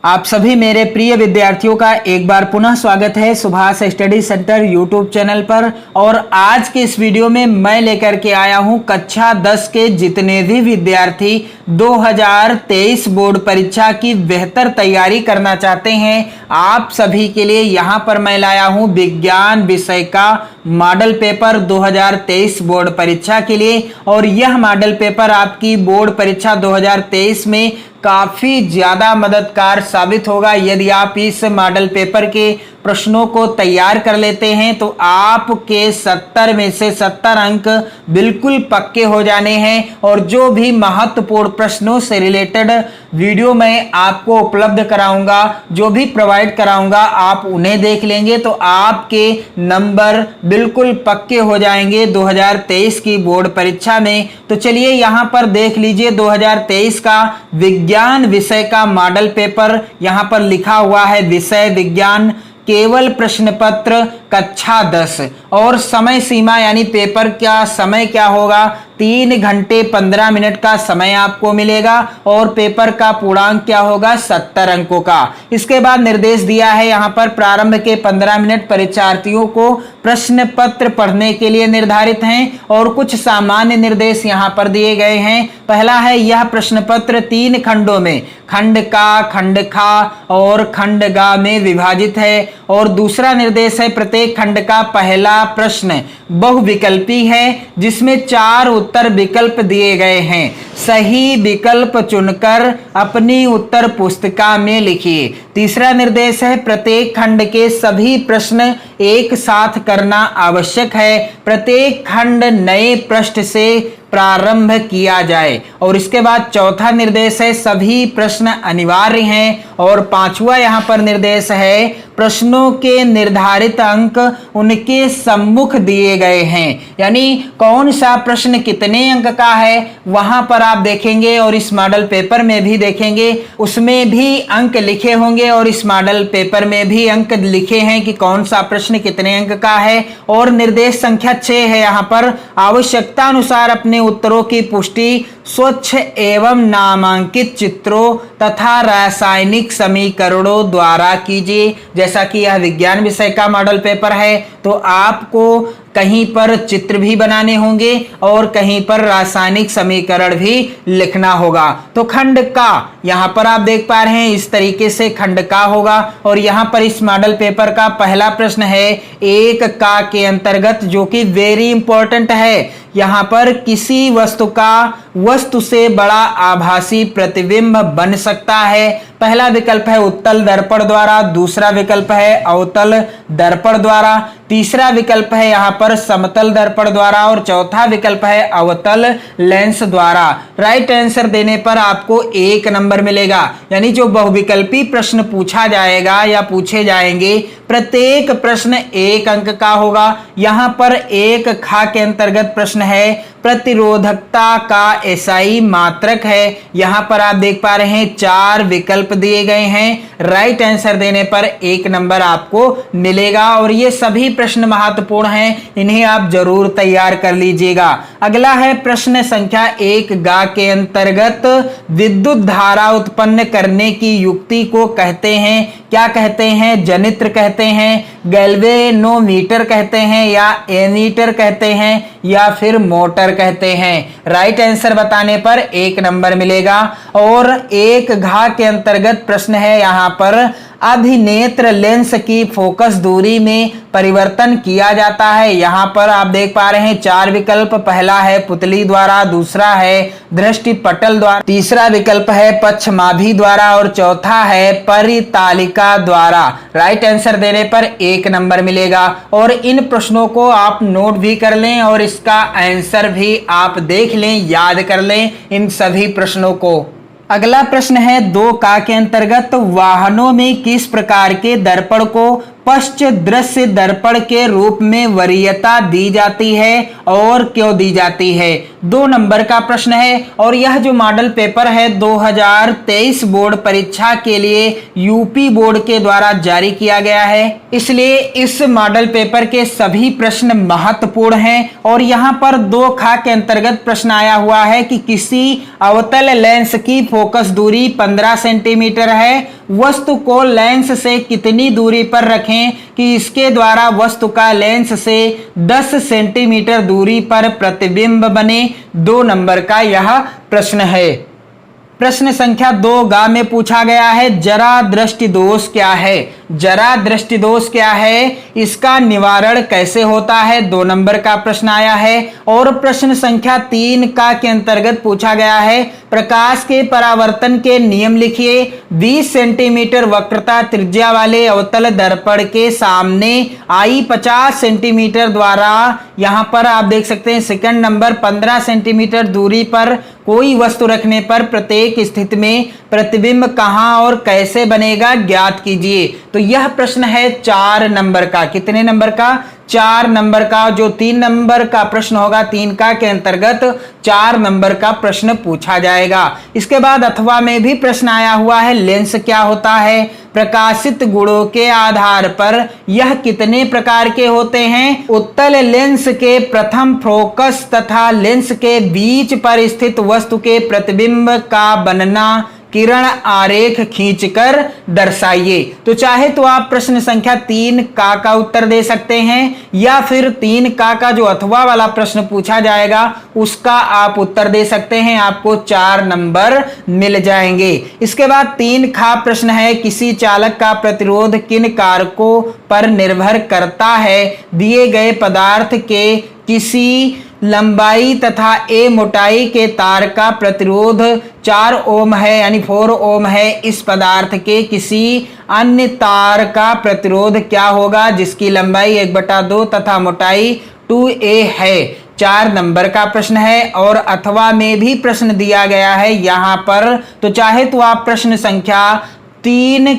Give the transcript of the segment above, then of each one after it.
आप सभी मेरे प्रिय विद्यार्थियों का एक बार पुनः स्वागत है Subhash study centre YouTube channel पर। और आज के इस वीडियो में मैं लेकर के आया हूं कक्षा 10 के जितने भी विद्यार्थी 2023 बोर्ड परीक्षा की बेहतर तैयारी करना चाहते हैं, आप सभी के लिए यहां पर मैं लाया हूं विज्ञान विषय का मॉडल पेपर 2023 बोर्ड परीक्षा के लिए। और यह मॉडल पेपर आपकी बोर्ड परीक्षा 2023 में काफी ज्यादा मददगार साबित होगा। यदि आप इस मॉडल पेपर के प्रश्नों को तैयार कर लेते हैं तो आपके 70 में से 70 अंक बिल्कुल पक्के हो जाने हैं। और जो भी महत्वपूर्ण प्रश्नों से रिलेटेड वीडियो मैं आपको उपलब्ध कराऊंगा, जो भी प्रोवाइड कराऊंगा, आप उन्हें देख लेंगे तो आपके नंबर बिल्कुल पक्के हो जाएंगे 2023 की बोर्ड परीक्षा में। तो चलिए यहां पर देख लीजिए 2023 का विज्ञान विषय का मॉडल पेपर। यहां पर लिखा हुआ है विषय विज्ञान, केवल प्रश्न पत्र कक्षा 10 और समय सीमा यानी पेपर का समय क्या होगा, 3 घंटे 15 मिनट का समय आपको मिलेगा और पेपर का पूर्णांक क्या होगा, 70 अंकों का। इसके बाद निर्देश दिया है यहाँ पर प्रारंभ के 15 मिनट परीक्षार्थियों को प्रश्न पत्र पढ़ने के लिए निर्धारित हैं और कुछ सामान्य निर्देश यहाँ पर दिए गए हैं। पहला है यह प्रश्न पत्र 3 खंडों में खंड का, खंड खा और खंड गा में विभाजित है। और दूसरा निर्देश है प्रत्येक खंड का पहला प्रश्न बहुविकल्पी है जिसमें 4 उत्तर विकल्प दिए गए हैं। सही विकल्प चुनकर अपनी उत्तर पुस्तिका में लिखिए। तीसरा निर्देश है प्रत्येक खंड के सभी प्रश्न एक साथ करना आवश्यक है। प्रत्येक खंड नए पृष्ठ से प्रारंभ किया जाए। और इसके बाद चौथा निर्देश है सभी प्रश्न अनिवार्य हैं। और पांचवा यहां पर निर्देश है प्रश्नों के निर्धारित अंक उनके सम्मुख दिए गए हैं, यानी कौन सा प्रश्न कितने अंक का है वहां पर आप देखेंगे और इस मॉडल पेपर में भी देखेंगे, उसमें भी अंक लिखे होंगे और इस मॉडल पेपर में भी अंक लिखे हैं कि कौन सा प्रश्न कितने अंक का है। और निर्देश संख्या 6 है यहाँ पर आवश्यकता अनुसार अपने उत्तरों की पुष्टि स्वच्छ एवं नामांकित चित्रों तथा रासायनिक समीकरणों द्वारा कीजिए। जैसा कि यह विज्ञान विषय का मॉडल पेपर है तो आपको कहीं पर चित्र भी बनाने होंगे और कहीं पर रासायनिक समीकरण भी लिखना होगा। तो खंड का यहां पर आप देख पा रहे हैं इस तरीके से खंड का होगा। और यहां पर इस मॉडल पेपर का पहला प्रश्न है 1 का के अंतर्गत, जो कि वेरी इंपॉर्टेंट है। यहां पर किसी वस्तु का वस्तु से बड़ा आभासी प्रतिबिंब बन सकता है। पहला विकल्प है उत्तल दर्पण द्वारा, दूसरा विकल्प है अवतल दर्पण द्वारा, तीसरा विकल्प है यहां पर समतल दर्पण द्वारा और चौथा विकल्प है अवतल लेंस द्वारा। राइट आंसर देने पर आपको 1 नंबर मिलेगा। यानी जो बहुविकल्पी प्रश्न पूछा जाएगा या पूछे जाएंगे प्रत्येक प्रश्न 1 अंक का होगा। यहां पर 1 खा के अंतर्गत प्रश्न है प्रतिरोधकता का एसआई मात्रक है। यहां पर आप देख पा रहे हैं 4 विकल्प दिए गए हैं। राइट आंसर देने पर 1 नंबर आपको मिलेगा। और ये सभी प्रश्न महत्वपूर्ण हैं, इन्हें आप जरूर तैयार कर लीजिएगा। अगला है प्रश्न संख्या 1 गा के अंतर्गत विद्युत धारा उत्पन्न करने की युक्ति को कहते हैं, क्या कहते हैं, जनित्र कहते हैं, गैल्वेनोमीटर कहते हैं या एमीटर कहते हैं या फिर मोटर कहते हैं। राइट आंसर बताने पर 1 नंबर मिलेगा। और 1 घा के अंतर्गत प्रश्न है यहां पर अभिनेत्र लेंस की फोकस दूरी में परिवर्तन किया जाता है। यहां पर आप देख पा रहे हैं 4 विकल्प। पहला है पुतली द्वारा, दूसरा है दृष्टि पटल द्वारा, तीसरा विकल्प है पक्षमाभी द्वारा और चौथा है परितालिका द्वारा। राइट आंसर देने पर 1 नंबर मिलेगा। और इन प्रश्नों को आप नोट भी कर लें और इसका आंसर भी आप देख लें, याद कर लें इन सभी प्रश्नों को। अगला प्रश्न है 2 का के अंतर्गत वाहनों में किस प्रकार के दर्पण को पश्च दृश्य दर्पण के रूप में वरीयता दी जाती है और क्यों दी जाती है। 2 नंबर का प्रश्न है। और यह जो मॉडल पेपर है 2023 बोर्ड परीक्षा के लिए यूपी बोर्ड के द्वारा जारी किया गया है, इसलिए इस मॉडल पेपर के सभी प्रश्न महत्वपूर्ण हैं। और यहां पर 2 खा के अंतर्गत प्रश्न आया हुआ है कि किसी अवतल लेंस की फोकस दूरी 15 सेंटीमीटर है, वस्तु को लेंस से कितनी दूरी पर रखें कि इसके द्वारा वस्तु का लेंस से 10 सेंटीमीटर दूरी पर प्रतिबिंब बने। 2 नंबर का यह प्रश्न है। प्रश्न संख्या 2 में पूछा गया है जरा दृष्टि दोष क्या है। जरा दृष्टि दोष क्या है, इसका निवारण कैसे होता है, 2 नंबर का प्रश्न आया है। और प्रश्न संख्या 3 के अंतर्गत पूछा गया है प्रकाश के परावर्तन के नियम लिखिए। 20 सेंटीमीटर वक्रता त्रिज्या वाले अवतल दर्पण के सामने आई 50 सेंटीमीटर द्वारा, यहां पर आप देख सकते हैं सेकंड नंबर 15 सेंटीमीटर दूरी पर कोई वस्तु रखने पर प्रत्येक स्थिति में प्रतिबिंब कहां और कैसे बनेगा ज्ञात कीजिए। तो यह प्रश्न है 4 नंबर का। कितने नंबर का? 4 नंबर का। जो 3 नंबर का प्रश्न होगा 3 के अंतर्गत 4 नंबर का प्रश्न पूछा जाएगा। इसके बाद अथवा में भी प्रश्न आया हुआ है लेंस क्या होता है, प्रकाशित गुणों के आधार पर यह कितने प्रकार के होते हैं। उत्तल लेंस के प्रथम फोकस तथा लेंस के बीच पर स्थित वस्तु के प्रतिबिंब का बनना किरण आरेख खींचकर दर्शाइए। तो चाहे तो आप प्रश्न संख्या 3 का उत्तर दे सकते हैं या फिर 3 का जो अथवा वाला प्रश्न पूछा जाएगा उसका आप उत्तर दे सकते हैं। आपको 4 नंबर मिल जाएंगे। इसके बाद 3 प्रश्न है किसी चालक का प्रतिरोध किन कारकों पर निर्भर करता है। दिए गए पदार्थ के किसी लंबाई तथा ए मोटाई के तार का प्रतिरोध 4 ओम है यानी 4 ओम है। इस पदार्थ के किसी अन्य तार का प्रतिरोध क्या होगा जिसकी लंबाई 1/2 तथा मोटाई 2a है। 4 नंबर का प्रश्न है। और अथवा में भी प्रश्न दिया गया है यहां पर। तो चाहे तो आप प्रश्न संख्या 3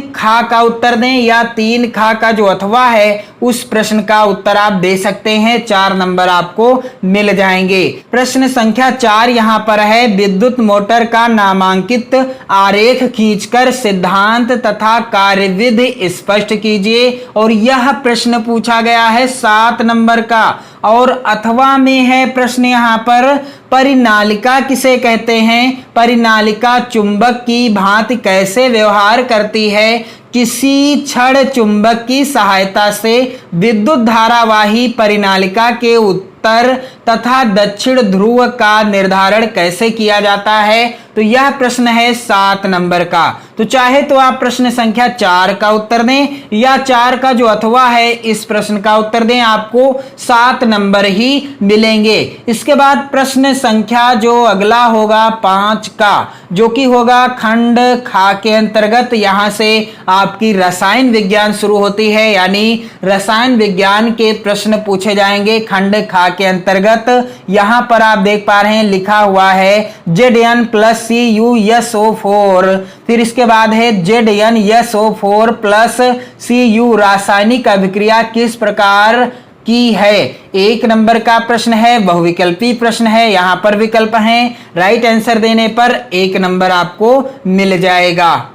का उत्तर दें या 3 का जो अथवा है उस प्रश्न का उत्तर आप दे सकते हैं। 4 नंबर आपको मिल जाएंगे। प्रश्न संख्या 4 यहां पर है विद्युत मोटर का नामांकित आरेख खींचकर सिद्धांत तथा कार्यविधि स्पष्ट कीजिए। और यह प्रश्न पूछा गया है 7 नंबर का। और अथवा में है प्रश्न यहां पर परिनालिका किसे कहते हैं, परिनालिका चुंबक की भांति कैसे व्यवहार करती है। किसी क्षण चुंबक की सहायता से विद्युत धारावाही परिनालिका के उत्तर तथा दक्षिण ध्रुव का निर्धारण कैसे किया जाता है। तो यह प्रश्न है 7 नंबर का। तो चाहे तो आप प्रश्न संख्या 4 का उत्तर दें या 4 का जो अथवा है इस प्रश्न का उत्तर दें, आपको 7 नंबर ही मिलेंगे। इसके बाद प्रश्न संख्या जो अगला होगा 5 का, जो कि होगा खंड खा के अंतर्गत। यहां से आपकी रसायन विज्ञान शुरू होती है यानी रसायन विज्ञान के प्रश्न पूछे जाएंगे खंड खा के अंतर्गत। यहां पर आप देख पा रहे हैं लिखा हुआ है Zn+CuSO4। फिर इसके बाद है ZnSO4+Cu रासायनिक अभिक्रिया किस प्रकार की है। 1 नंबर का प्रश्न है, बहुविकल्पी प्रश्न है। यहां पर विकल्प हैं, राइट आंसर देने पर 1 नंबर आपको मिल जाएगा।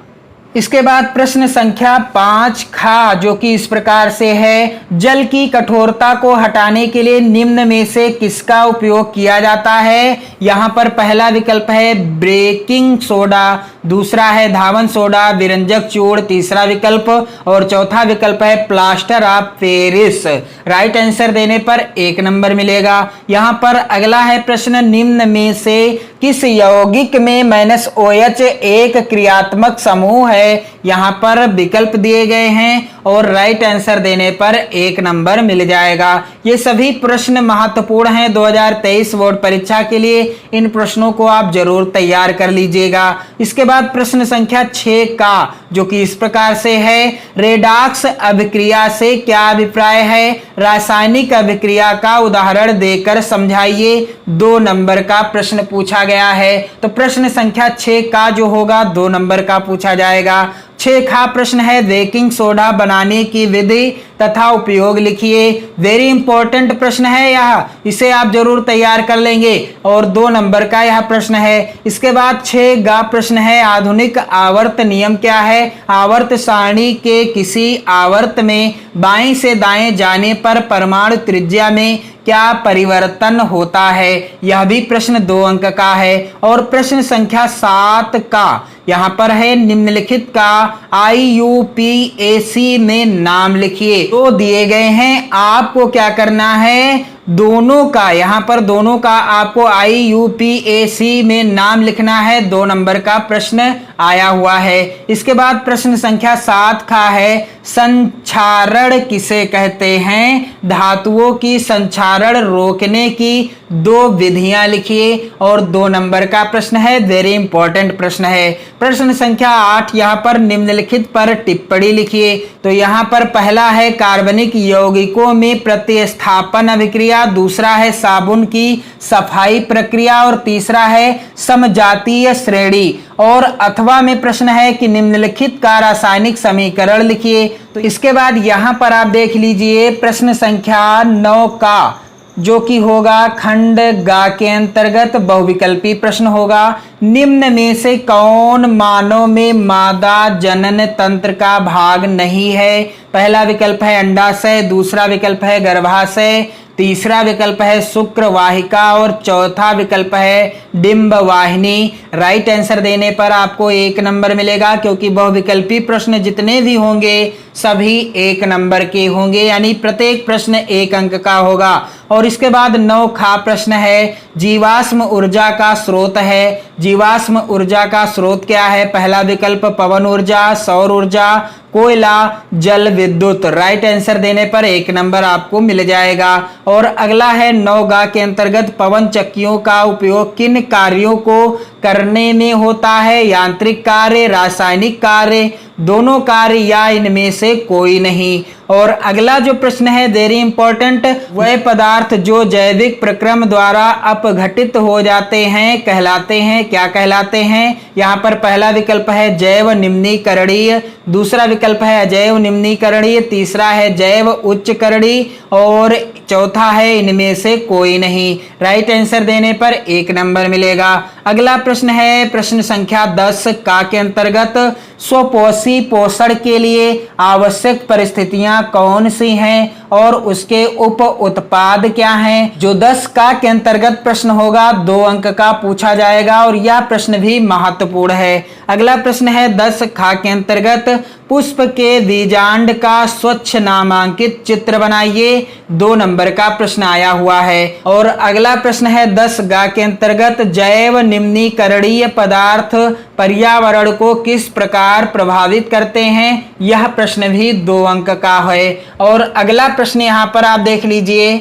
इसके बाद प्रश्न संख्या 5 जो कि इस प्रकार से है जल की कठोरता को हटाने के लिए निम्न में से किसका उपयोग किया जाता है। यहां पर पहला विकल्प है बेकिंग सोडा, दूसरा है धावन सोडा, विरंजक चूर्ण, तीसरा विकल्प और चौथा विकल्प है plaster of Paris. Right answer देने पर 1 नंबर मिलेगा। यहां पर अगला है प्रश्न निम्न में से किस यौगिक में -OH एक क्रियात्मक समूह है। यहां पर विकल्प दिए गए हैं और राइट आंसर देने पर 1 नंबर मिल जाएगा। ये सभी प्रश्न महत्वपूर्ण हैं 2023 बोर्ड परीक्षा के लिए। इन प्रश्नों को आप जरूर तैयार कर लीजिएगा। इसके बाद प्रश्न संख्या 6 का, जो कि इस प्रकार से है रेडॉक्स अभिक्रिया से क्या अभिप्राय है। रासायनिक अभिक्रिया का उदाहरण देकर समझाइए। 2 नंबर का प्रश्न पूछा गया है। तो प्रश्न संख्या 6 का जो होगा 2 नंबर का पूछा जाएगा। 6 प्रश्न है बेकिंग सोडा बनाने की विधि तथा उपयोग लिखिए। वेरी इंपॉर्टेंट प्रश्न है यह, इसे आप जरूर तैयार कर लेंगे। और 2 नंबर का यह प्रश्न है। इसके बाद 6 प्रश्न है आधुनिक आवर्त नियम क्या है। आवर्त सारणी के किसी आवर्त में बाएं से दाएं जाने पर परमाणु त्रिज्या में क्या परिवर्तन होता है? यह भी प्रश्न 2 अंक का है। और प्रश्न संख्या 7 का यहाँ पर है, निम्नलिखित का IUPAC में नाम लिखिए। तो दिए गए हैं, आपको क्या करना है, दोनों का, यहाँ पर दोनों का आपको IUPAC में नाम लिखना है। 2 नंबर का प्रश्न आया हुआ है। इसके बाद प्रश्न संख्या 7 का है, संक्षारण किसे कहते हैं? धातुओं की संक्षारण रोकने की 2 विधियां लिखिए। और 2 नंबर का प्रश्न है, वेरी इंपॉर्टेंट प्रश्न है। प्रश्न संख्या 8, यहाँ पर निम्नलिखित पर टिप्पणी लिखिए। तो यहाँ पर पहला है कार्बनिक यौगिकों में प्रतिस्थापन अभिक्रिया, दूसरा है साबुन की सफाई प्रक्रिया और तीसरा है समजातीय श्रेणी। और अथवा में प्रश्न है कि निम्नलिखित का रासायनिक समीकरण लिखिए। तो इसके बाद यहाँ पर आप देख लीजिए प्रश्न संख्या 9 का, जो कि होगा खंड गा के अंतर्गत बहुविकल्पी प्रश्न होगा। निम्न में से कौन मानव में मादा जनन तंत्र का भाग नहीं है? पहला विकल्प है अंडाशय, दूसरा विकल्प है गर्भाशय, तीसरा विकल्प है शुक्र वाहिका और चौथा विकल्प है डिंब वाहिनी। राइट आंसर देने पर आपको 1 नंबर मिलेगा, क्योंकि बहुविकल्पी प्रश्न जितने भी होंगे सभी 1 नंबर के होंगे, यानी प्रत्येक प्रश्न 1 अंक का होगा। और इसके बाद 9 खा प्रश्न है, जीवाश्म ऊर्जा का स्रोत है। जीवाश्म ऊर्जा का स्रोत क्या है? पहला विकल्प पवन ऊर्जा, सौर ऊर्जा, कोयला, जल विद्युत। राइट आंसर देने पर 1 नंबर आपको मिल जाएगा। और अगला है 9 गा के अंतर्गत, पवन चक्कियों का उपयोग किन कार्यों को करने में होता है? यांत्रिक कार्य, रासायनिक कार्य, दोनों कार्य या इनमें से कोई नहीं। और अगला जो प्रश्न है वेरी इंपॉर्टेंट, वह पदार्थ जो जैविक प्रक्रम द्वारा अपघटित हो जाते हैं कहलाते हैं, क्या कहलाते हैं? यहाँ पर पहला विकल्प है जैव निम्नीकरणीय, दूसरा विकल्प है अजैव निम्नीकरणीय, तीसरा है जैव उच्चकरणीय और चौथा है इनमें से कोई नहीं। राइट आंसर देने पर 1 नंबर मिलेगा। अगला प्रश्न है प्रश्न संख्या 10 का के अंतर्गत, स्वपोषी पोषण के लिए आवश्यक परिस्थितियां कौन सी हैं और उसके उप उत्पाद क्या हैं? जो 10 का के अंतर्गत प्रश्न होगा 2 अंक का पूछा जाएगा और यह प्रश्न भी महत्वपूर्ण है। अगला प्रश्न है 10 खा के अंतर्गत, पुष्प के बीजांड का स्वच्छ नामांकित चित्र बनाइए। 2 नंबर का प्रश्न आया हुआ है। और अगला प्रश्न है 10 गा के अंतर्गत, जैव निम्नीकरणीय पदार्थ पर्यावरण को किस प्रकार प्रभावित करते हैं? यह प्रश्न भी 2 अंक का है। और अगला प्रश्न यहाँ पर आप देख लीजिए,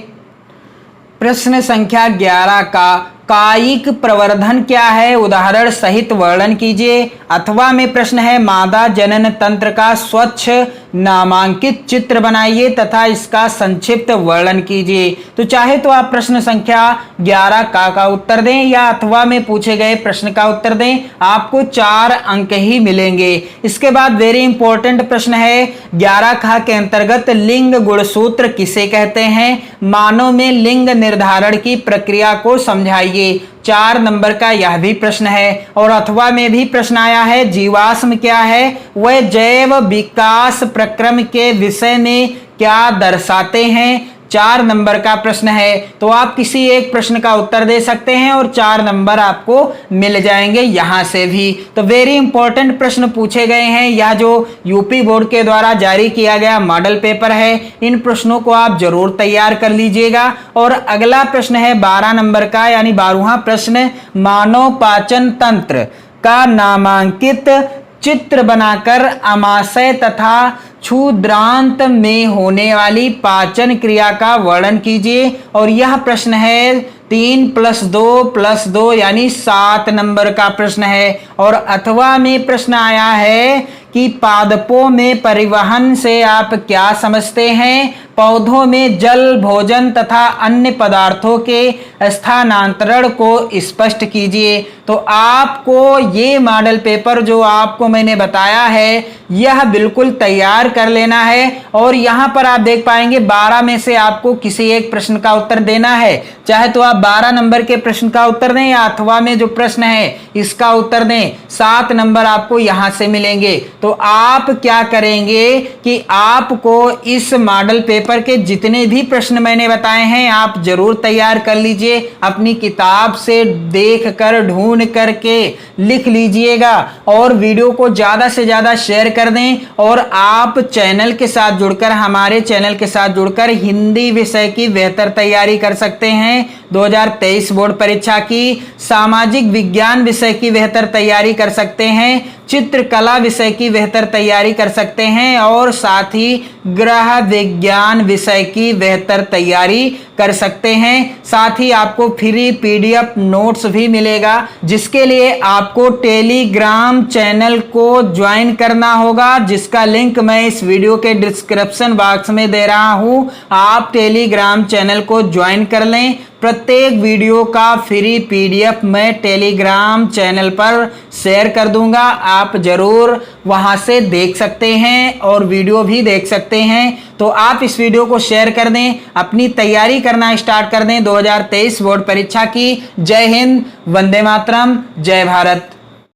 प्रश्न संख्या 11 का, कायिक प्रवर्धन क्या है? उदाहरण सहित वर्णन कीजिए। अथवा में प्रश्न है, मादा जनन तंत्र का स्वच्छ नामांकित चित्र बनाइए तथा इसका संक्षिप्त वर्णन कीजिए। तो चाहे तो आप प्रश्न संख्या 11 का उत्तर दें या अथवा में पूछे गए प्रश्न का उत्तर दें, आपको 4 अंक ही मिलेंगे। इसके बाद वेरी इंपॉर्टेंट प्रश्न है 11 खा के अंतर्गत, लिंग गुणसूत्र किसे कहते हैं? मानव में लिंग निर्धारण की प्रक्रिया को समझाइए। 4 नंबर का यह भी प्रश्न है। और अथवा में भी प्रश्न आया है, जीवाश्म क्या है? वह जैव विकास प्रक्रम के विषय में क्या दर्शाते हैं? 4 नंबर का प्रश्न है। तो आप किसी एक प्रश्न का उत्तर दे सकते हैं और 4 नंबर आपको मिल जाएंगे यहां से भी। तो वेरी इंपॉर्टेंट प्रश्न पूछे गए हैं। यह जो यूपी बोर्ड के द्वारा जारी किया गया मॉडल पेपर है, इन प्रश्नों को आप जरूर तैयार कर लीजिएगा। और अगला प्रश्न है 12 नंबर का, यानी 12वां प्रश्न, मानव पाचन तंत्र का नामांकित चित्र बनाकर आमाशय तथा क्षुद्रांत में होने वाली पाचन क्रिया का वर्णन कीजिए। और यह प्रश्न है 3 + 2 + 2 यानी 7 नंबर का प्रश्न है। और अथवा में प्रश्न आया है कि पादपों में परिवहन से आप क्या समझते हैं? पौधों में जल, भोजन तथा अन्य पदार्थों के स्थानांतरण को स्पष्ट कीजिए। तो आपको ये मॉडल पेपर जो आपको मैंने बताया है, यह बिल्कुल तैयार कर लेना है। और यहाँ पर आप देख पाएंगे 12 में से आपको किसी एक प्रश्न का उत्तर देना है। चाहे तो आप 12 नंबर के प्रश्न का उत्तर दें या अथवा में जो प्रश्न है इसका उत्तर दें। 7 नंबर आपको यहाँ से मिलेंगे। तो आप क्या करेंगे कि आपको इस मॉडल पेपर पेपर के जितने भी प्रश्न मैंने बताए हैं आप जरूर तैयार कर लीजिए, अपनी किताब से देख कर ढूंढ करके लिख लीजिएगा और वीडियो को ज़्यादा से ज़्यादा शेयर कर दें। और आप चैनल के साथ जुड़कर, हमारे चैनल के साथ जुड़कर हिंदी विषय की बेहतर तैयारी कर सकते हैं। 2023 बोर्ड परीक्षा की सामाजिक विज्ञान विषय की बेहतर तैयारी कर सकते हैं, चित्रकला विषय की बेहतर तैयारी कर सकते हैं और साथ ही ग्रह विज्ञान विषय की बेहतर तैयारी कर सकते हैं। साथ ही आपको फ्री पीडीएफ नोट्स भी मिलेगा, जिसके लिए आपको टेलीग्राम चैनल को ज्वाइन करना होगा, जिसका लिंक मैं इस वीडियो के डिस्क्रिप्शन बॉक्स में दे रहा हूं। आप टेलीग्राम चैनल को ज्वाइन कर लें। प्रत्येक वीडियो का फ्री पीडीएफ मैं टेलीग्राम चैनल पर शेयर कर दूंगा, आप जरूर वहां से देख सकते हैं और वीडियो भी देख सकते हैं। तो आप इस वीडियो को शेयर कर दें, अपनी तैयारी करना स्टार्ट कर दें 2023 बोर्ड परीक्षा की। जय हिंद, वंदे मातरम, जय भारत।